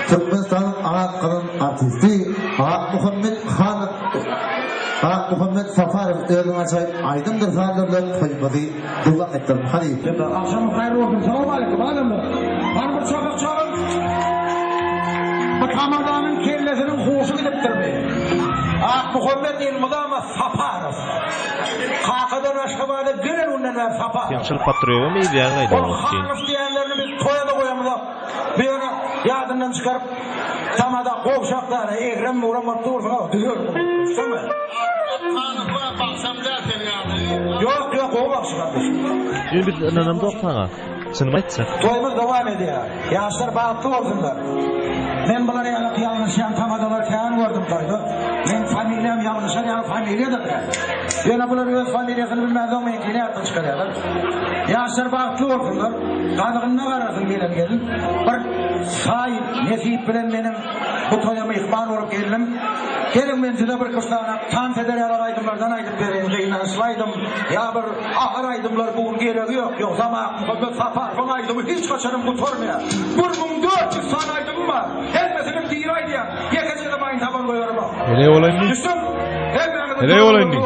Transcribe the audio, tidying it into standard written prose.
Türkmenistan'ın Ağatkan'ın artisti Muhammed Safarov özüne açayıp aydındır sağlarlar koymadı duvak ettim. Hadi. Akşam hayırlı olsun. Selamun aleyküm. Adamlar. Var bir çabuk çabuk. Bu kamadanın kellesinin hoşu gidiptir be. Muhammed İlmudama Safarov. Kakadan aşkabada gelen ondan Safarov. Yaxşılık patrıyor mu? İyi yani. O Hanif diyenlerini biz toya da koyamız. Bir onu yadından çıkarıp tamada kovşaklar, ekrem uğramak doğrusu diyor. Değil mi? Hanif'a baksam derken yani. Yok o baksın kardeşim. Dün bir ananımda oksana. Sınıf etsin. Toyumuz devam ediyor. Yaşlar bağıtlı olsunlar. Ben bunları yanlış tamadalar falan gördüm toydu. Ben familyam yanlış yani familyadır. Yani bunları öz familyasını bilmezdim menkine yaptı çıkarıyorlar. Yaşlar bağıtlı olsunlar. Kanıgın ne karasın gelin. Bir sahip nesip bilen benim bu toyama ihbar olup geldim. Gelin ben size bir kışlarına tant eder yaralaydım aydım vereyim kıyından sılaydım. Ya bir ahır aydımlar bugün gereği yok. Yok ama Safarov aydımı hiç kaçarım bu tormaya. 1400 tane aydım var. Helmesinin dir aydı ya. Yekece de bayın taban koyarım. Hele olayım değil. Düştüm. Hele olayım değil.